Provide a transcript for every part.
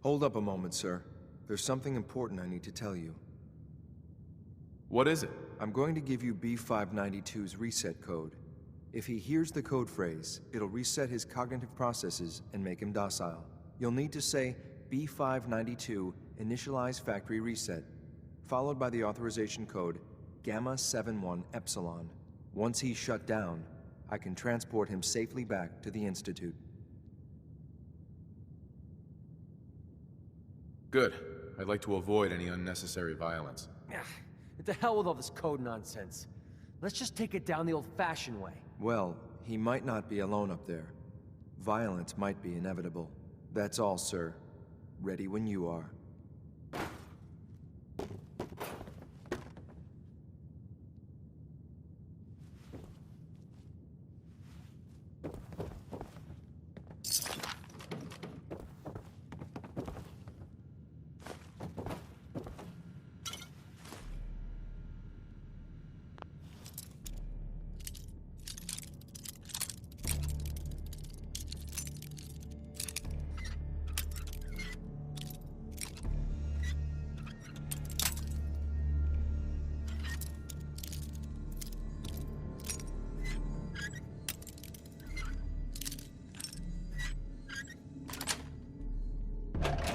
Hold up a moment, sir. There's something important I need to tell you. What is it? I'm going to give you B592's reset code. If he hears the code phrase, it'll reset his cognitive processes and make him docile. You'll need to say B592 initialize factory reset, followed by the authorization code Gamma 71 Epsilon. Once he's shut down, I can transport him safely back to the Institute. Good. I'd like to avoid any unnecessary violence. To hell with all this code nonsense. Let's just take it down the old-fashioned way. Well, he might not be alone up there. Violence might be inevitable. That's all, sir. Ready when you are.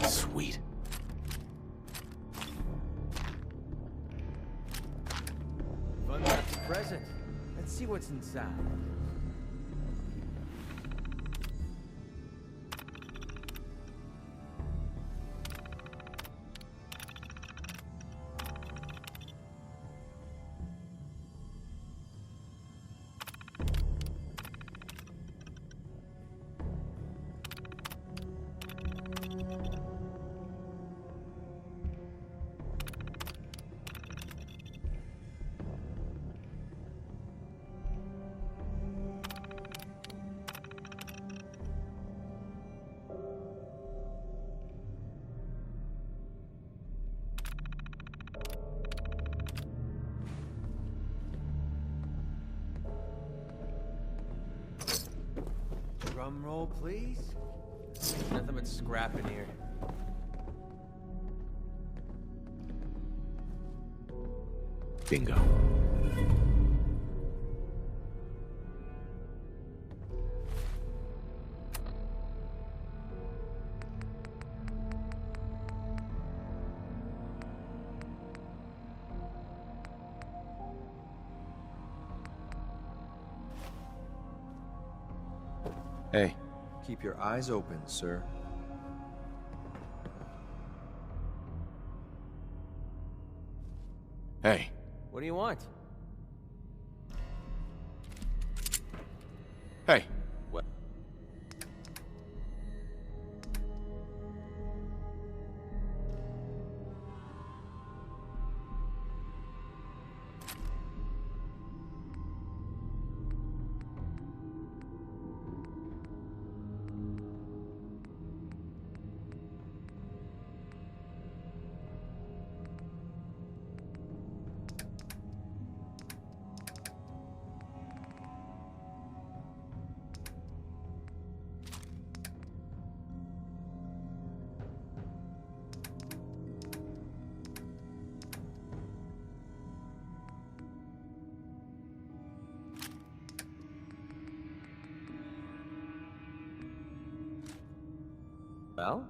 Sweet. Fun wrapped present. Let's see what's inside. Drum roll, please. Nothing but scrap in here. Bingo. Hey. Keep your eyes open, sir. Hey. What do you want? Hey. What? Well?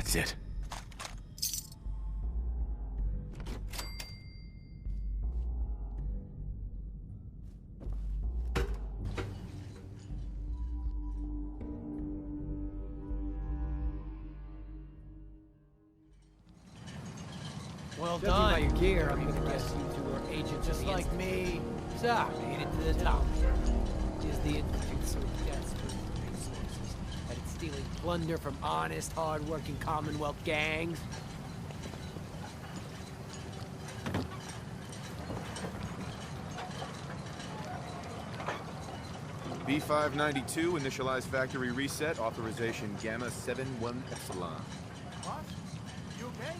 That's it. Well Judging by done. your gear, I'm gonna guess you two are agents Just of the like me. So, made it to the top. Is the Institute so desperate for resources that it's stealing plunder from honest, hard-working Commonwealth gangs? B592, initialize factory reset, authorization Gamma 71 Epsilon. Boss? You okay?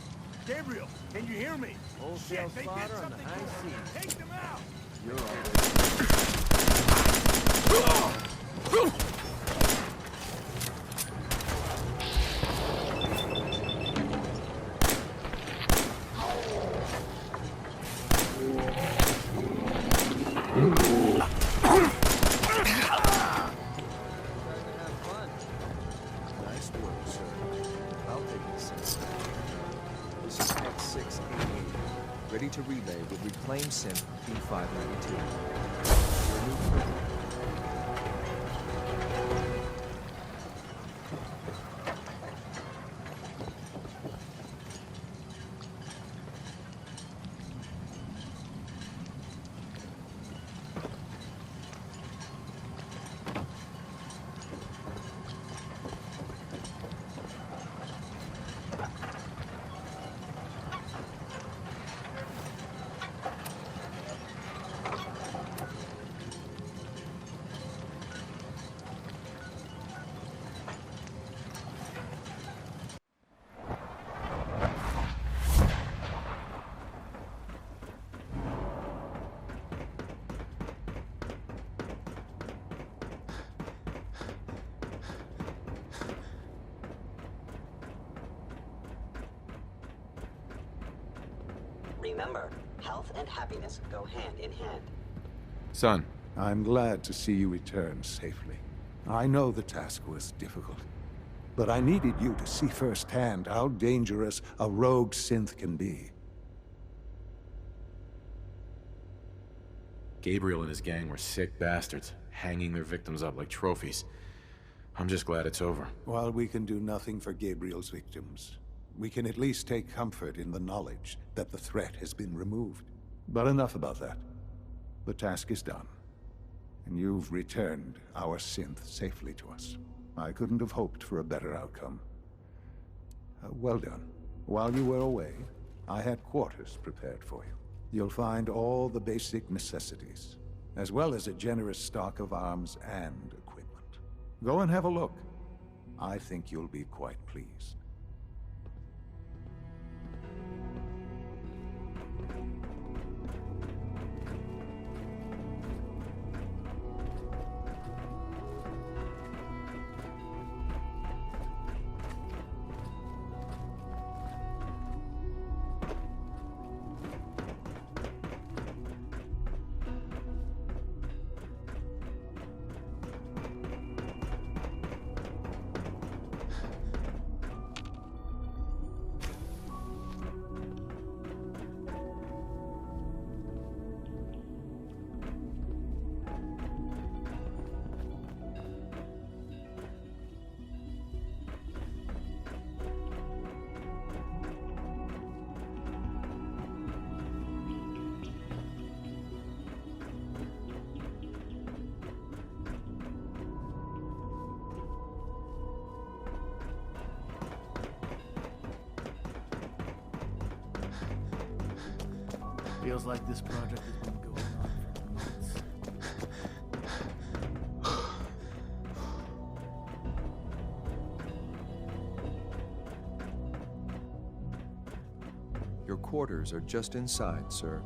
Gabriel, can you hear me? Wholesale Shit, they did slaughter on the something high to seas. Take them out! You're all right. Nice work, sir. I'll take this. This is X688, ready to relay with reclaimed synth B592. Your new prisoner. Remember, health and happiness go hand in hand. Son, I'm glad to see you return safely. I know the task was difficult, but I needed you to see firsthand how dangerous a rogue synth can be. Gabriel and his gang were sick bastards, hanging their victims up like trophies. I'm just glad it's over. While we can do nothing for Gabriel's victims, we can at least take comfort in the knowledge that the threat has been removed. But enough about that. The task is done, and you've returned our synth safely to us. I couldn't have hoped for a better outcome. Well done. While you were away, I had quarters prepared for you. You'll find all the basic necessities, as well as a generous stock of arms and equipment. Go and have a look. I think you'll be quite pleased. Feels like this project has been going on for months. Your quarters are just inside, sir.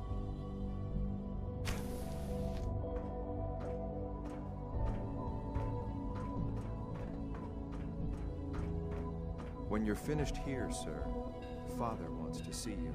When you're finished here, sir, Father wants to see you.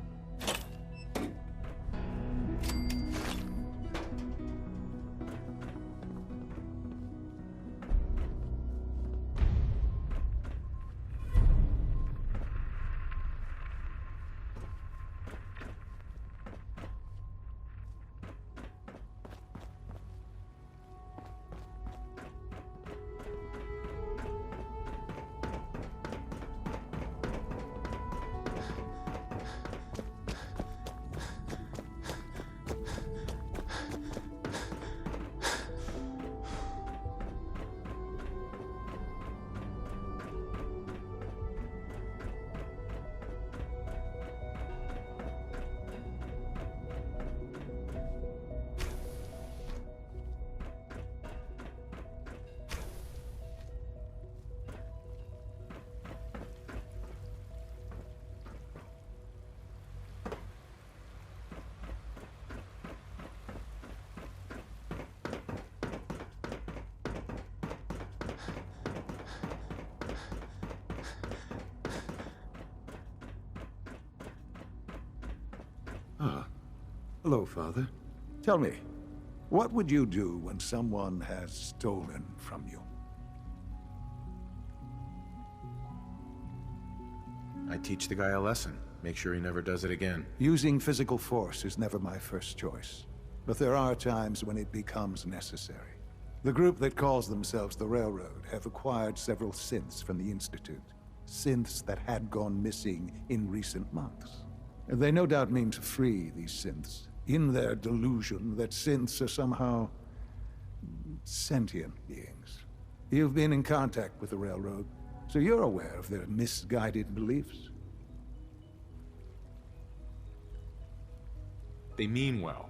Ah. Hello, Father. Tell me, what would you do when someone has stolen from you? I teach the guy a lesson. Make sure he never does it again. Using physical force is never my first choice. But there are times when it becomes necessary. The group that calls themselves the Railroad have acquired several synths from the Institute. Synths that had gone missing in recent months. They no doubt mean to free these synths, in their delusion that synths are somehow sentient beings. You've been in contact with the Railroad, so you're aware of their misguided beliefs. They mean well.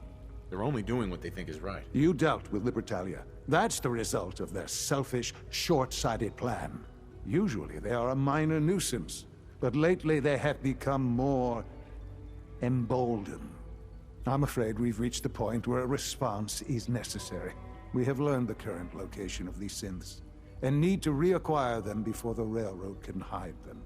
They're only doing what they think is right. You dealt with Libertalia. That's the result of their selfish, short-sighted plan. Usually they are a minor nuisance, but lately they have become more emboldened. I'm afraid we've reached the point where a response is necessary. We have learned the current location of these synths, and need to reacquire them before the Railroad can hide them.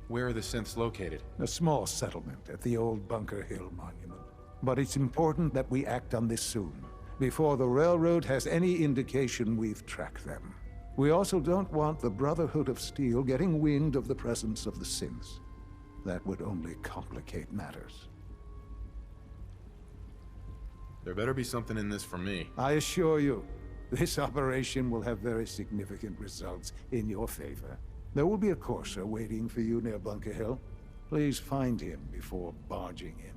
Where are the synths located? A small settlement at the old Bunker Hill Monument. But it's important that we act on this soon, before the Railroad has any indication we've tracked them. We also don't want the Brotherhood of Steel getting wind of the presence of the synths. That would only complicate matters. There better be something in this for me. I assure you, this operation will have very significant results in your favor. There will be a courser waiting for you near Bunker Hill. Please find him before barging in.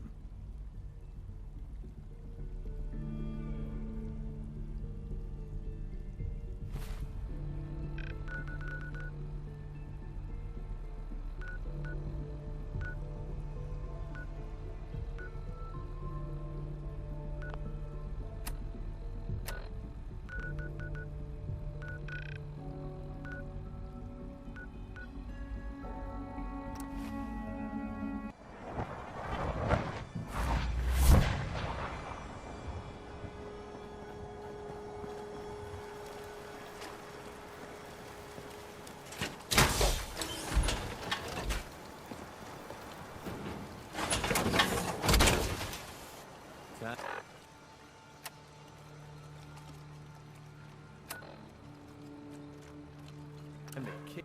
And the kid.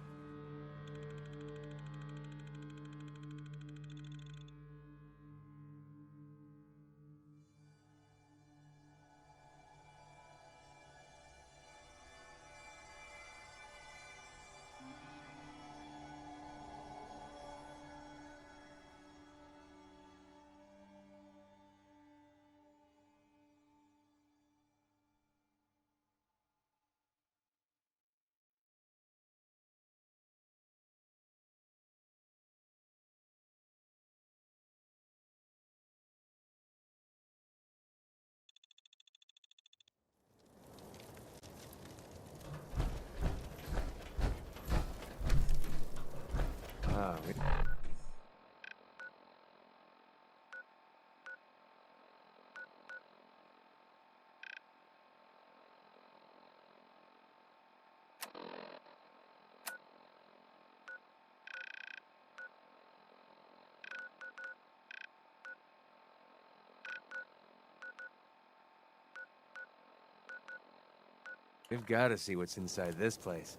We've got to see what's inside this place.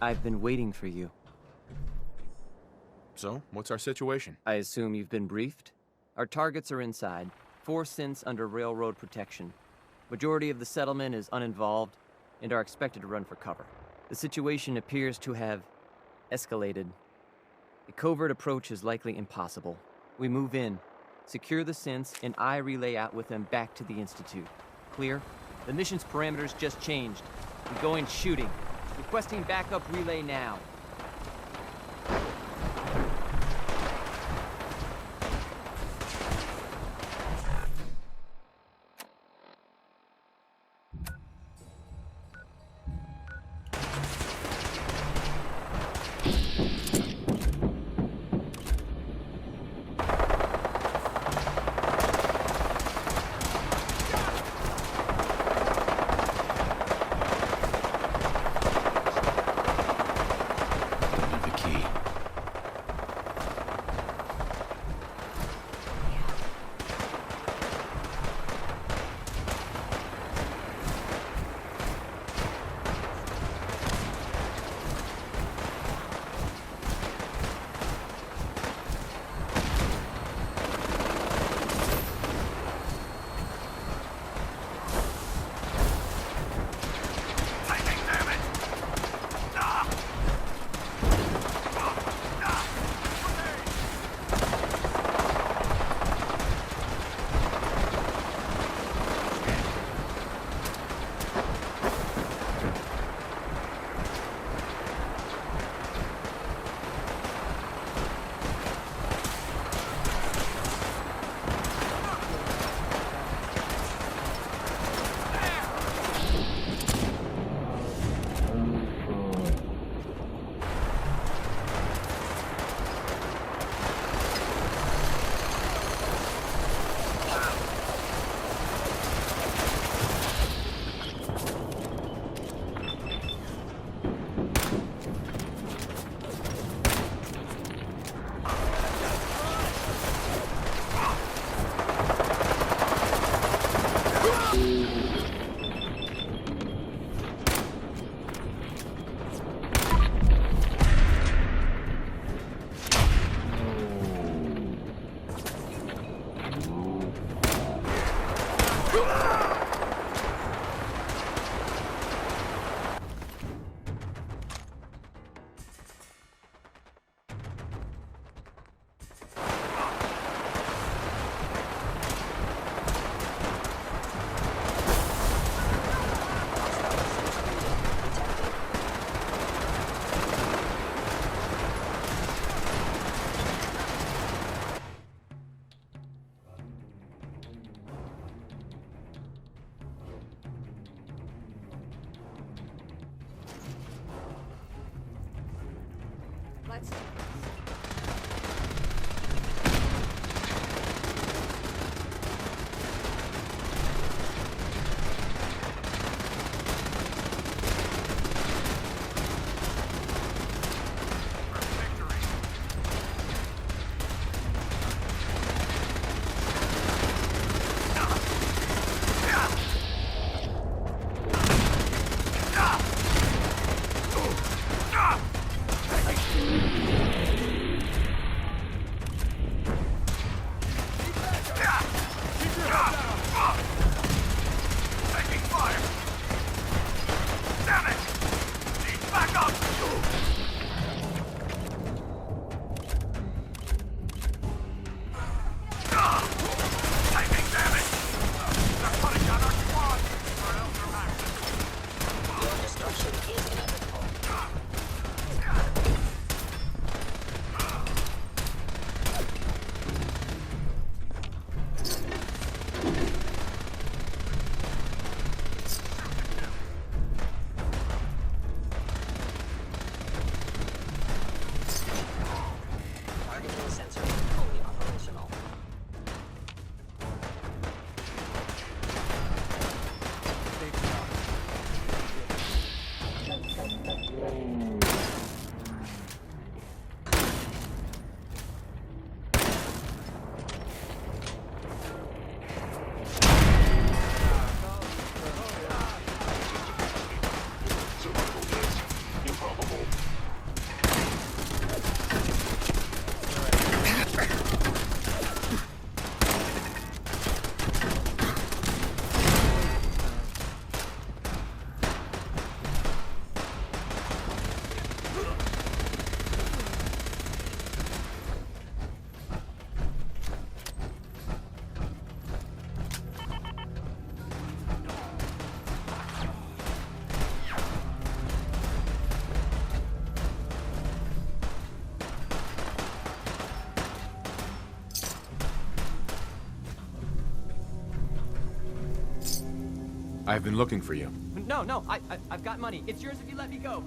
I've been waiting for you. So, what's our situation? I assume you've been briefed? Our targets are inside. 4 synths under railroad protection. Majority of the settlement is uninvolved and are expected to run for cover. The situation appears to have escalated. A covert approach is likely impossible. We move in, secure the synths, and I relay out with them back to the Institute. Clear? The mission's parameters just changed. We're going shooting. Requesting backup relay now. Let's... Targeting sensor fully operational. I've been looking for you. No, I've got money. It's yours if you let me go.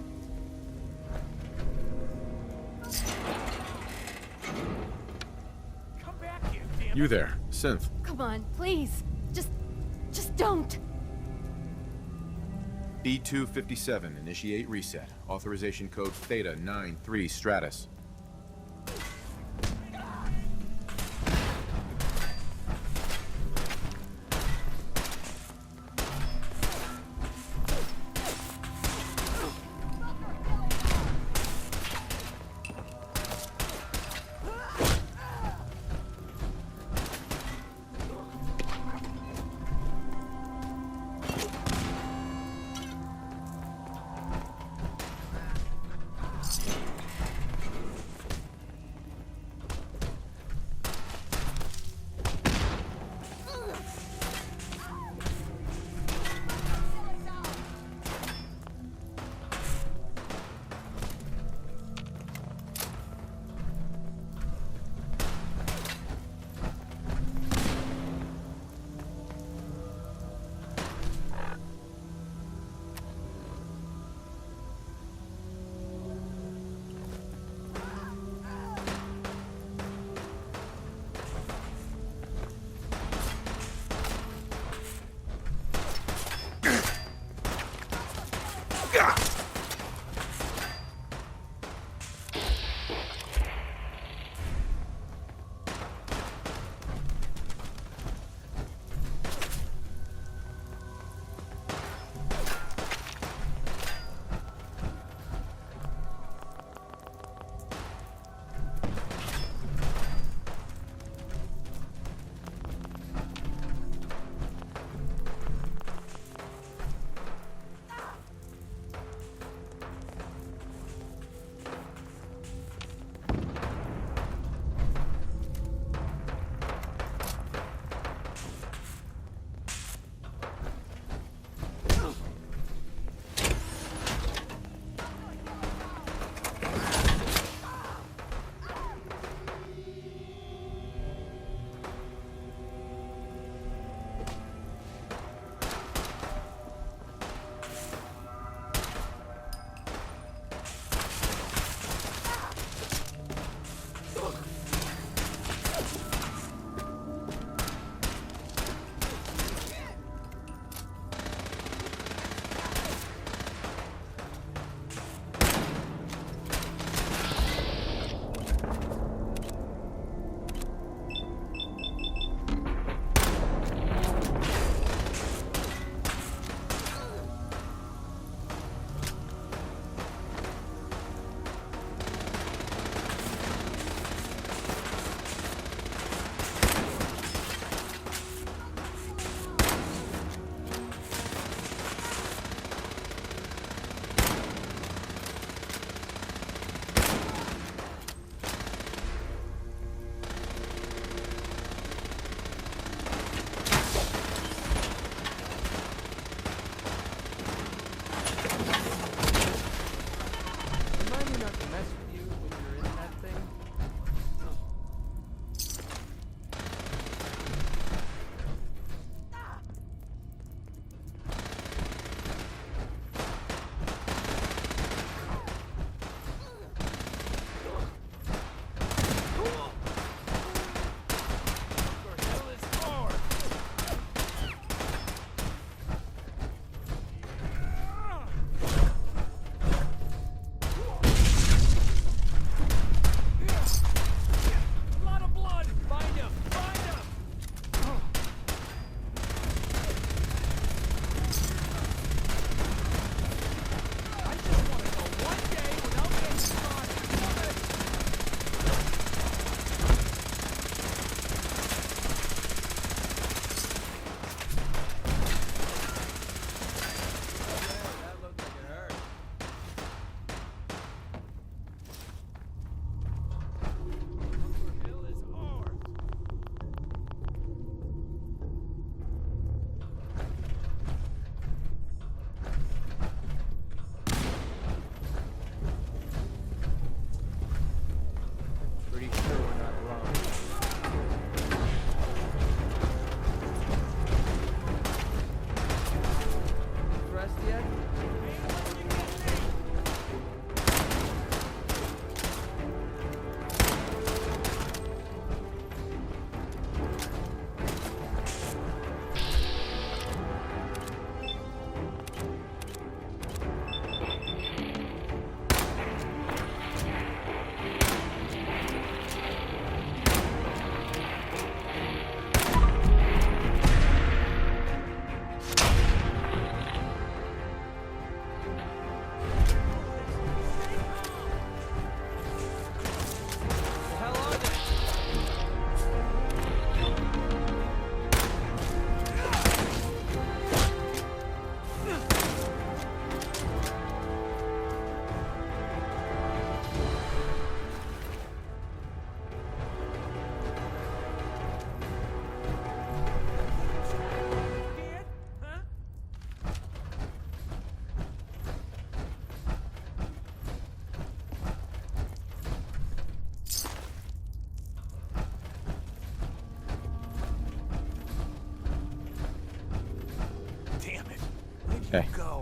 Come back here, damn You there, Synth. Come on, please. Just don't. B257, initiate reset. Authorization code Theta 93 Stratus.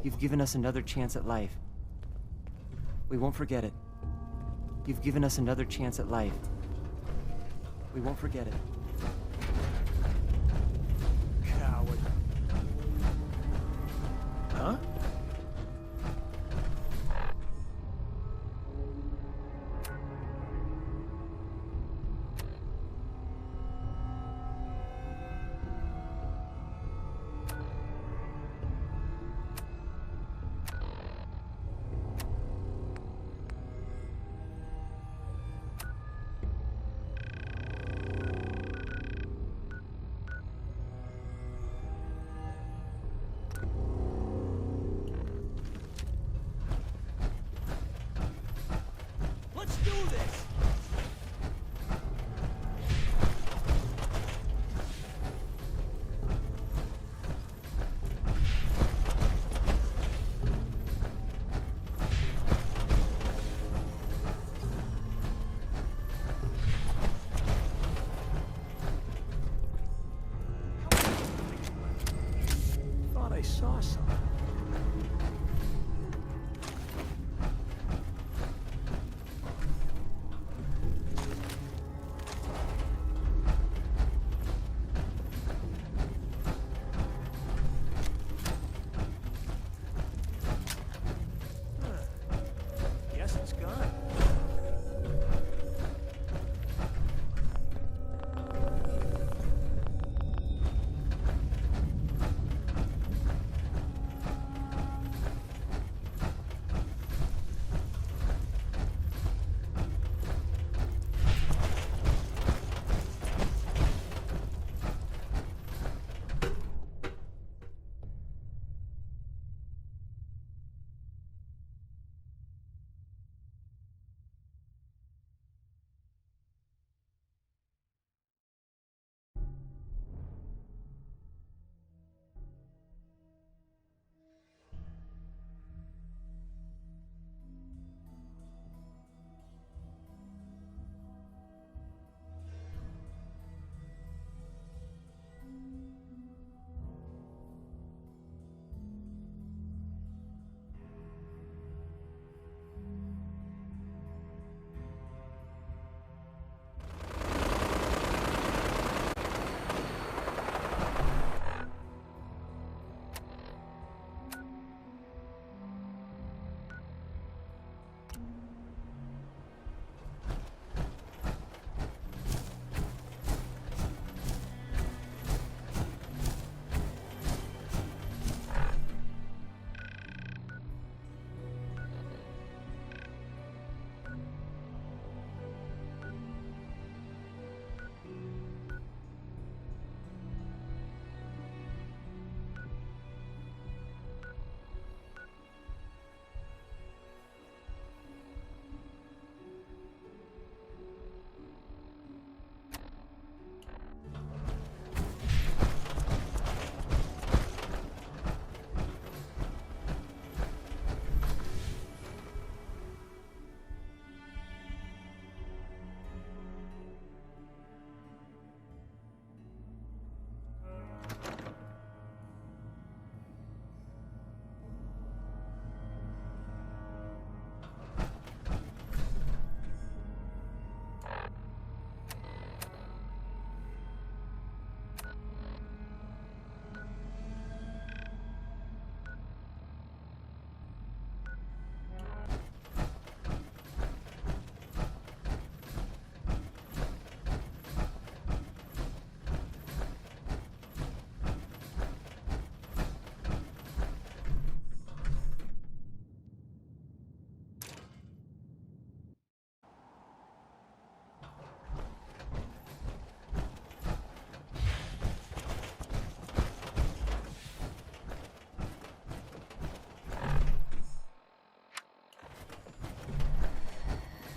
You've given us another chance at life. We won't forget it. You've given us another chance at life. We won't forget it. Coward. Huh? Let's do this! Thought I saw something. Guess it's gone.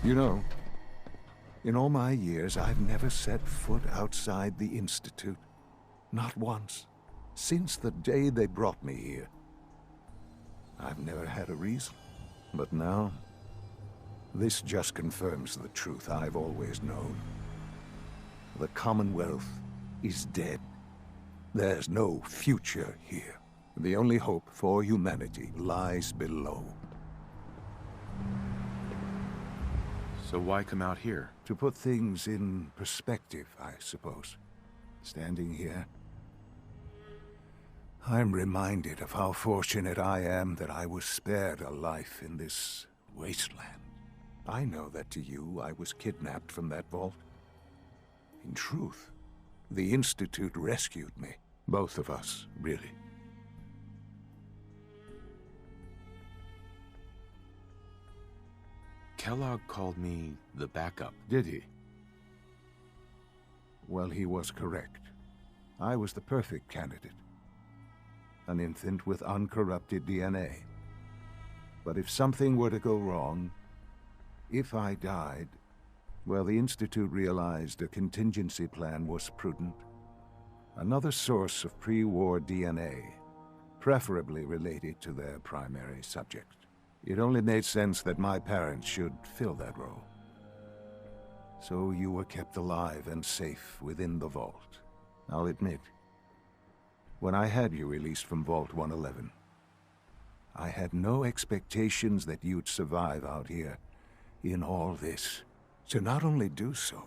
You know, in all my years, I've never set foot outside the Institute. Not once. Since the day they brought me here. I've never had a reason. But now, this just confirms the truth I've always known. The Commonwealth is dead. There's no future here. The only hope for humanity lies below. So why come out here? To put things in perspective, I suppose. Standing here, I'm reminded of how fortunate I am that I was spared a life in this wasteland. I know that to you, I was kidnapped from that vault. In truth, the Institute rescued me. Both of us, really. Kellogg called me the backup. Did he? Well, he was correct. I was the perfect candidate. An infant with uncorrupted DNA. But if something were to go wrong, if I died, well, the Institute realized a contingency plan was prudent. Another source of pre-war DNA, preferably related to their primary subject. It only made sense that my parents should fill that role. So you were kept alive and safe within the vault. I'll admit, when I had you released from Vault 111, I had no expectations that you'd survive out here in all this. To not only do so,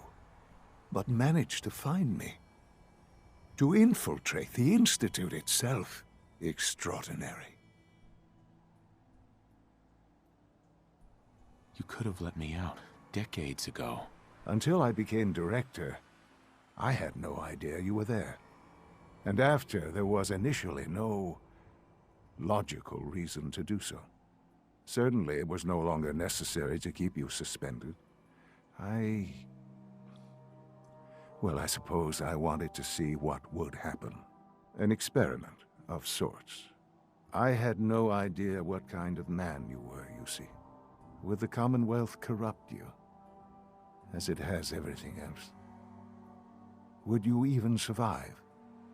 but manage to find me. To infiltrate the Institute itself. Extraordinary. You could have let me out decades ago. Until I became director, I had no idea you were there. And after, there was initially no logical reason to do so. Certainly, it was no longer necessary to keep you suspended. Well, I suppose I wanted to see what would happen. An experiment of sorts. I had no idea what kind of man you were, you see. Would the Commonwealth corrupt you, as it has everything else? Would you even survive?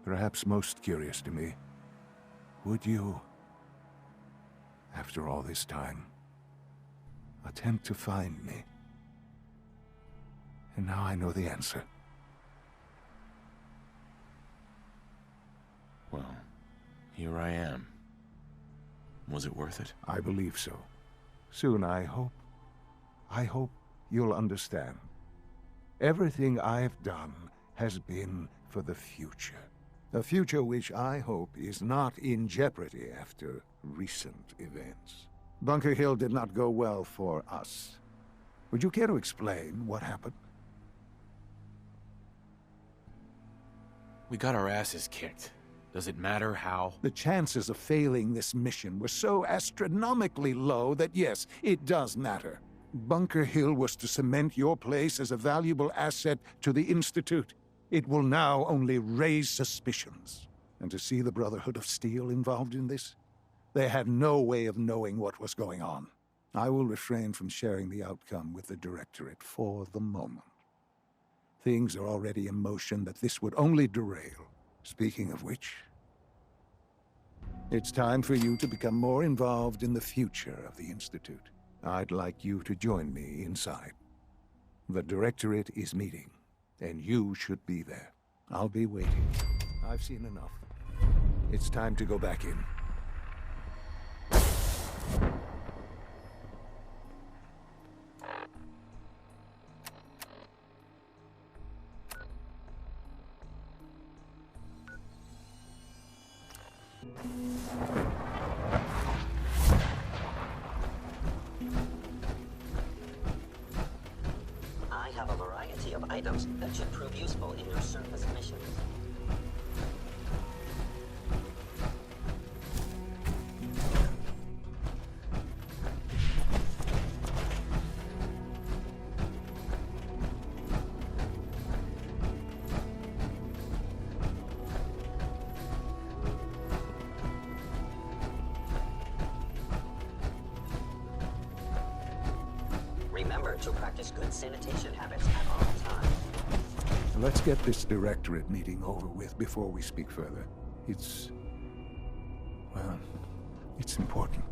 Perhaps most curious to me, would you, after all this time, attempt to find me? And now I know the answer. Well, here I am. Was it worth it? I believe so. Soon, I hope you'll understand. Everything I've done has been for the future. A future which I hope is not in jeopardy after recent events. Bunker Hill did not go well for us. Would you care to explain what happened? We got our asses kicked. Does it matter how? The chances of failing this mission were so astronomically low that yes, it does matter. Bunker Hill was to cement your place as a valuable asset to the Institute. It will now only raise suspicions. And to see the Brotherhood of Steel involved in this? They had no way of knowing what was going on. I will refrain from sharing the outcome with the Directorate for the moment. Things are already in motion that this would only derail. Speaking of which, it's time for you to become more involved in the future of the Institute. I'd like you to join me inside. The Directorate is meeting, and you should be there. I'll be waiting. I've seen enough. It's time to go back in. I have a variety of items that should prove useful in your surface missions. Remember to practice good sanitation habits at all times. Let's get this Directorate meeting over with before we speak further. It's important.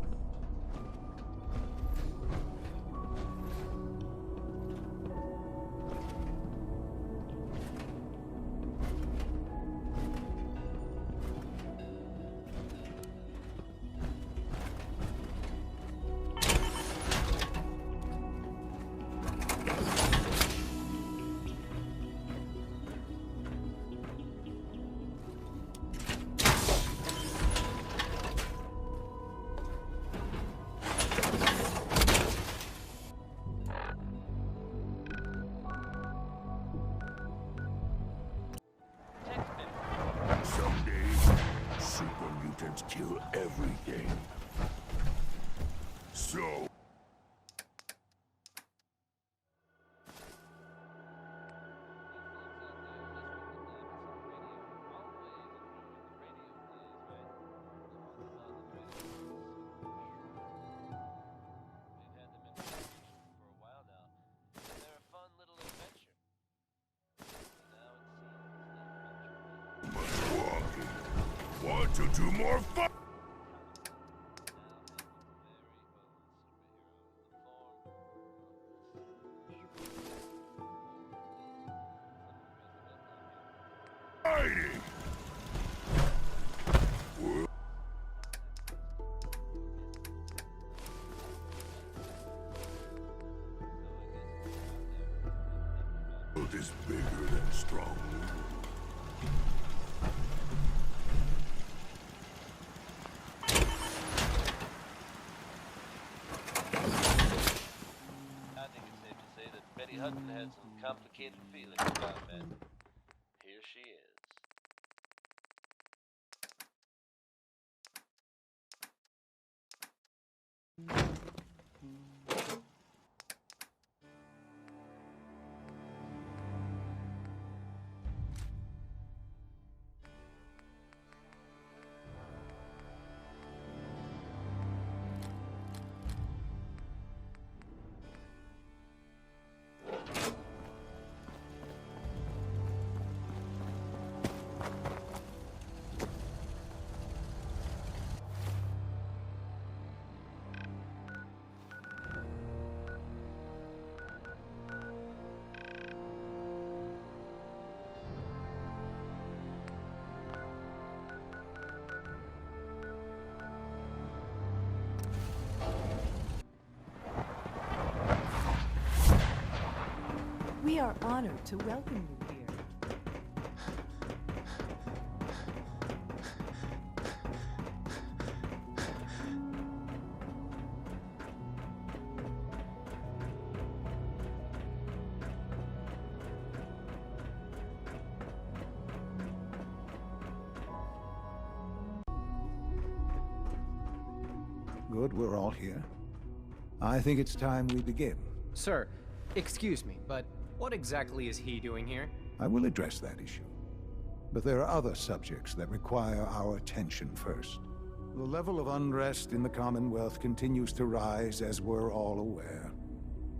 to do more fun. Fighting. World is bigger than strong. I think it's safe to say that Betty Hudson had some complicated feelings about Ben. Here she is. We are honored to welcome you here. Good, we're all here. I think it's time we begin. Sir, excuse me, but what exactly is he doing here? I will address that issue. But there are other subjects that require our attention first. The level of unrest in the Commonwealth continues to rise, as we're all aware.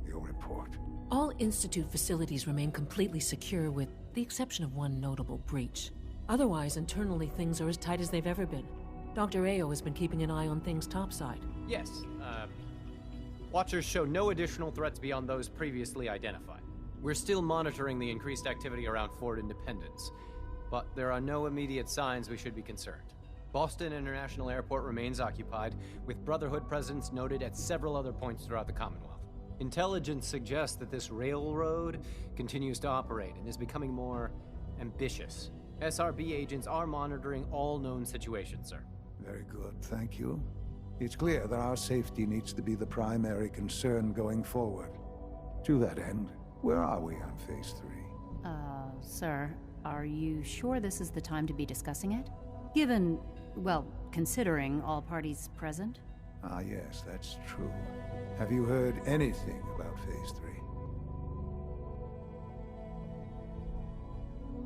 Your report. All Institute facilities remain completely secure with the exception of one notable breach. Otherwise, internally, things are as tight as they've ever been. Dr. Ayo has been keeping an eye on things topside. Yes, Watchers show no additional threats beyond those previously identified. We're still monitoring the increased activity around Fort Independence, but there are no immediate signs we should be concerned. Boston International Airport remains occupied, with Brotherhood presence noted at several other points throughout the Commonwealth. Intelligence suggests that this railroad continues to operate and is becoming more ambitious. SRB agents are monitoring all known situations, sir. Very good, thank you. It's clear that our safety needs to be the primary concern going forward. To that end, where are we on Phase 3? Sir, are you sure this is the time to be discussing it? Given, well, considering all parties present? Ah, yes, that's true. Have you heard anything about Phase 3?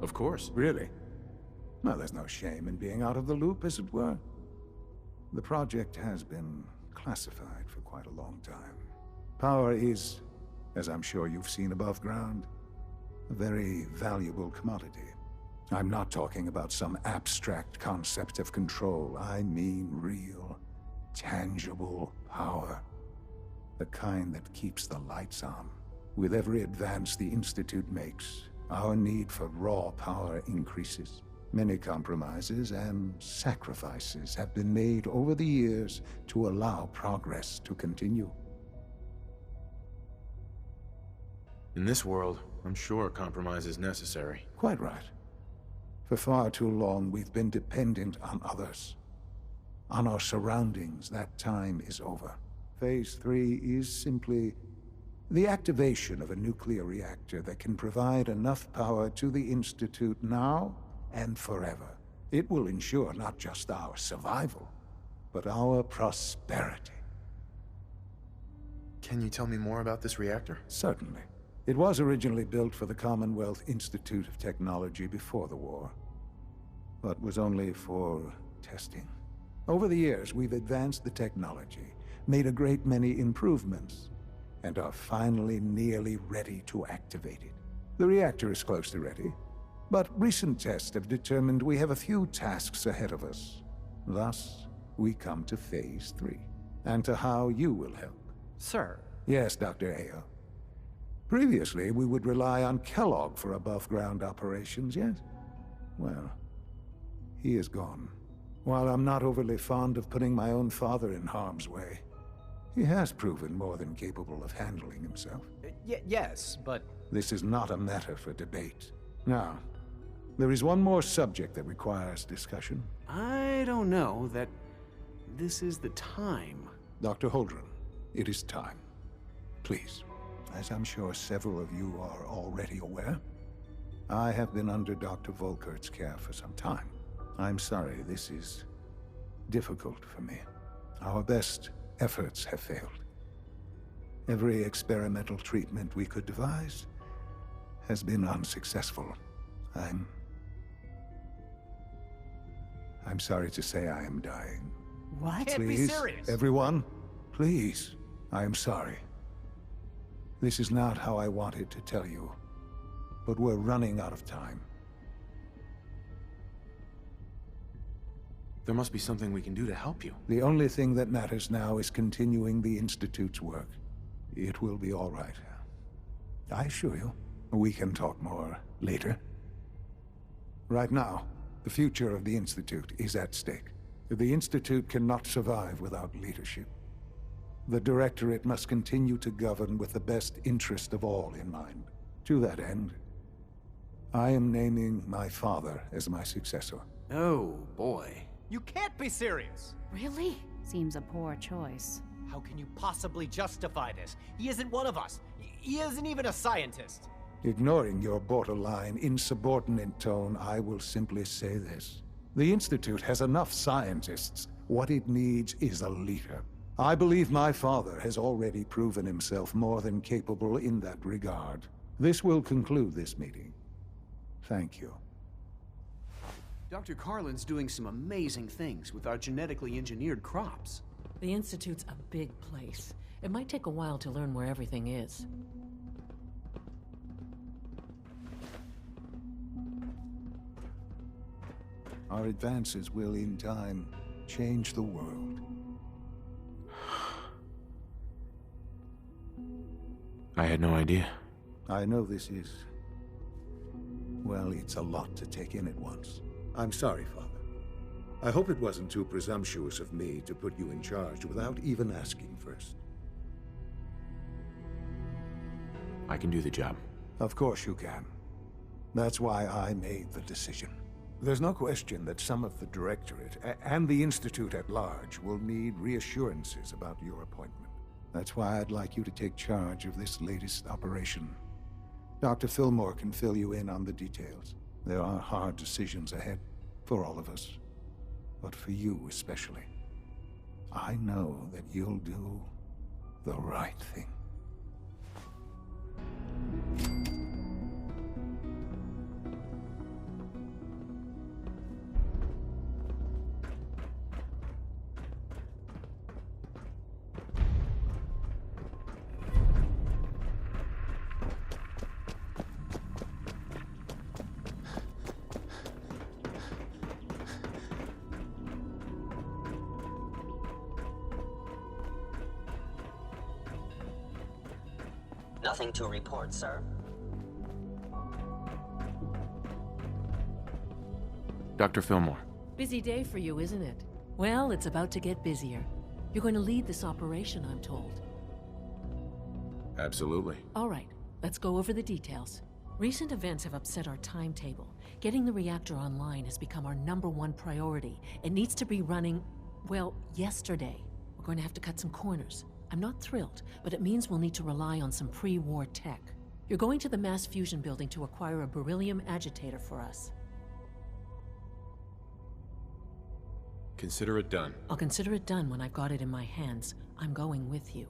Of course. Really? Well, there's no shame in being out of the loop, as it were. The project has been classified for quite a long time. Power is, as I'm sure you've seen above ground, a very valuable commodity. I'm not talking about some abstract concept of control. I mean real, tangible power. The kind that keeps the lights on. With every advance the Institute makes, our need for raw power increases. Many compromises and sacrifices have been made over the years to allow progress to continue. In this world, I'm sure compromise is necessary. Quite right. For far too long, we've been dependent on others. On our surroundings. That time is over. Phase 3 is simply the activation of a nuclear reactor that can provide enough power to the Institute now and forever. It will ensure not just our survival, but our prosperity. Can you tell me more about this reactor? Certainly. It was originally built for the Commonwealth Institute of Technology before the war, but was only for testing. Over the years, we've advanced the technology, made a great many improvements, and are finally nearly ready to activate it. The reactor is close to ready, but recent tests have determined we have a few tasks ahead of us. Thus, we come to Phase 3, and to how you will help. Sir. Yes, Dr. Ayo. Previously, we would rely on Kellogg for above-ground operations, yes? Well, he is gone. While I'm not overly fond of putting my own father in harm's way, he has proven more than capable of handling himself. Yes, but... This is not a matter for debate. Now, there is one more subject that requires discussion. I don't know that this is the time. Dr. Holdren, it is time. Please, as I'm sure several of you are already aware, I have been under Dr. Volkert's care for some time. I'm sorry, this is difficult for me. Our best efforts have failed. Every experimental treatment we could devise has been unsuccessful. I'm sorry to say I am dying. What? Can't be Please, serious. everyone, please, I am sorry. This is not how I wanted to tell you, but we're running out of time. There must be something we can do to help you. The only thing that matters now is continuing the Institute's work. It will be all right. I assure you, we can talk more later. Right now, the future of the Institute is at stake. The Institute cannot survive without leadership. The Directorate must continue to govern with the best interest of all in mind. To that end, I am naming my father as my successor. Oh, boy. You can't be serious! Really? Seems a poor choice. How can you possibly justify this? He isn't one of us. He isn't even a scientist. Ignoring your borderline, insubordinate tone, I will simply say this. The Institute has enough scientists. What it needs is a leader. I believe my father has already proven himself more than capable in that regard. This will conclude this meeting. Thank you. Dr. Carlin's doing some amazing things with our genetically engineered crops. The Institute's a big place. It might take a while to learn where everything is. Our advances will, in time, change the world. I had no idea. I know this is... well, it's a lot to take in at once. I'm sorry, Father. I hope it wasn't too presumptuous of me to put you in charge without even asking first. I can do the job. Of course you can. That's why I made the decision. There's no question that some of the Directorate and the Institute at large will need reassurances about your appointment. That's why I'd like you to take charge of this latest operation. Dr. Fillmore can fill you in on the details. There are hard decisions ahead, for all of us. But for you especially. I know that you'll do the right thing. Nothing to report, sir. Dr. Fillmore. Busy day for you, isn't it? Well, it's about to get busier. You're going to lead this operation, I'm told. Absolutely. All right, let's go over the details. Recent events have upset our timetable. Getting the reactor online has become our #1 priority. It needs to be running, well, yesterday. We're going to have to cut some corners. I'm not thrilled, but it means we'll need to rely on some pre-war tech. You're going to the mass fusion building to acquire a beryllium agitator for us. Consider it done. I'll consider it done when I've got it in my hands. I'm going with you.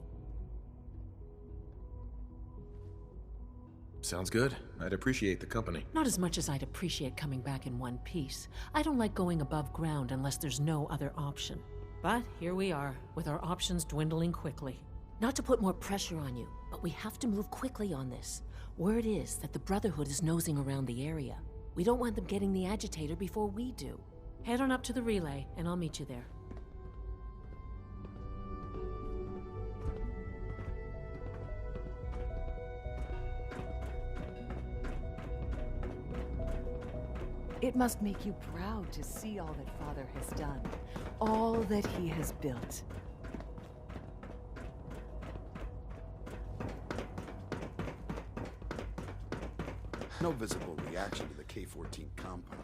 Sounds good. I'd appreciate the company. Not as much as I'd appreciate coming back in one piece. I don't like going above ground unless there's no other option. But here we are, with our options dwindling quickly. Not to put more pressure on you, but we have to move quickly on this. Word is that the Brotherhood is nosing around the area. We don't want them getting the agitator before we do. Head on up to the relay, and I'll meet you there. It must make you proud to see all that Father has done, all that he has built. No visible reaction to the K-14 compound.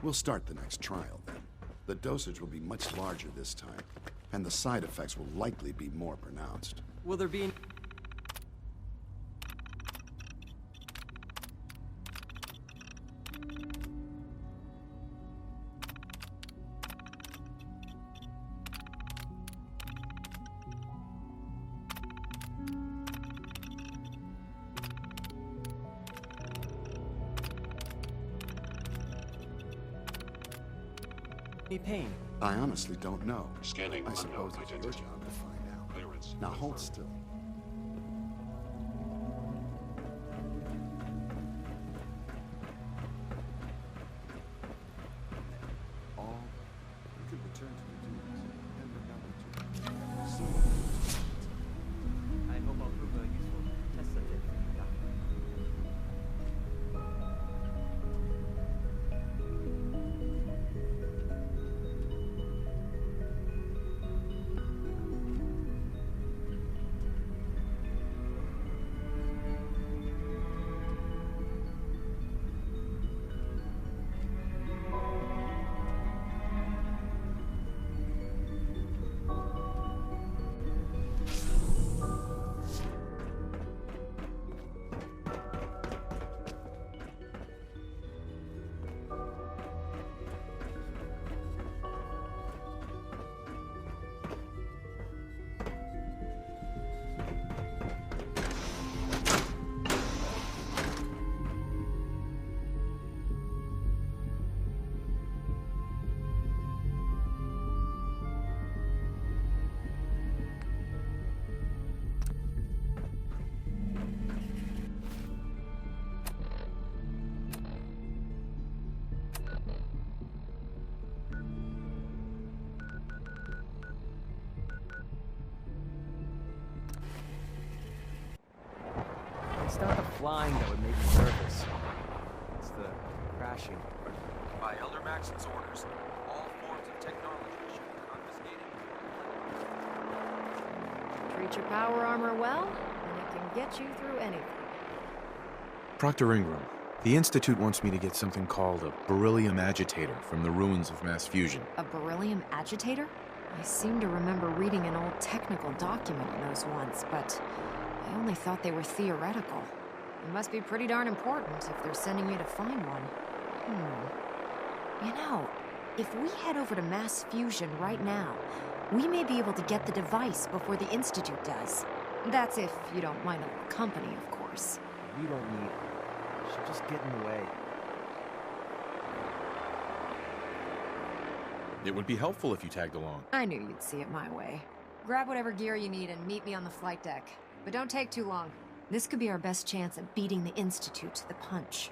We'll start the next trial then. The dosage will be much larger this time, and the side effects will likely be more pronounced. Will there be any... pain? I honestly don't know. Scanning I suppose unknown it's your identity. job to find out. Clearance. Now hold still. All you could return to the dunes and remember to see. I hope I'll prove a useful test subject for you, Doctor. It's not the flying that would make me nervous. It's the crashing. By Elder Maxon's orders, all forms of technology should be confiscated. Treat your power armor well, and it can get you through anything. Proctor Ingram, the Institute wants me to get something called a beryllium agitator from the ruins of mass fusion. A beryllium agitator? I seem to remember reading an old technical document on those once, but I only thought they were theoretical. It must be pretty darn important if they're sending me to find one. You know, if we head over to mass fusion right now, we may be able to get the device before the Institute does. That's if you don't mind a little company, of course. We don't need it. She'll just get in the way. It would be helpful if you tagged along. I knew you'd see it my way. Grab whatever gear you need and meet me on the flight deck. But don't take too long. This could be our best chance at beating the Institute to the punch.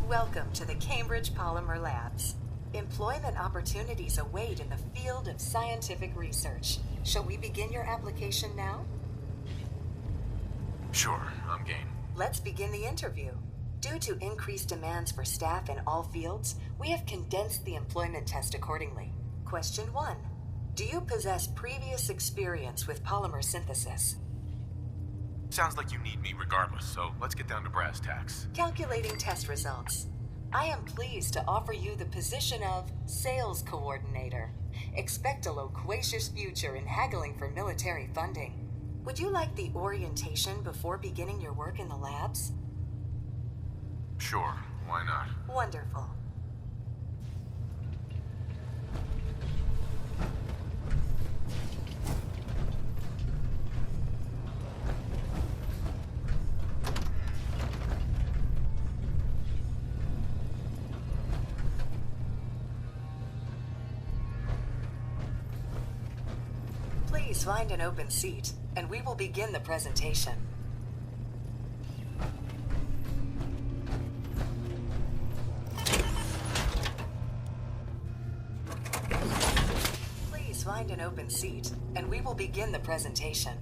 Welcome to the Cambridge Polymer Labs. Employment opportunities await in the field of scientific research. Shall we begin your application now? Sure, I'm game. Let's begin the interview. Due to increased demands for staff in all fields, we have condensed the employment test accordingly. Question 1. Do you possess previous experience with polymer synthesis? Sounds like you need me regardless, so let's get down to brass tacks. Calculating test results. I am pleased to offer you the position of Sales Coordinator. Expect a loquacious future in haggling for military funding. Would you like the orientation before beginning your work in the labs? Sure, why not? Wonderful. Please find an open seat, and we will begin the presentation. Please find an open seat, and we will begin the presentation.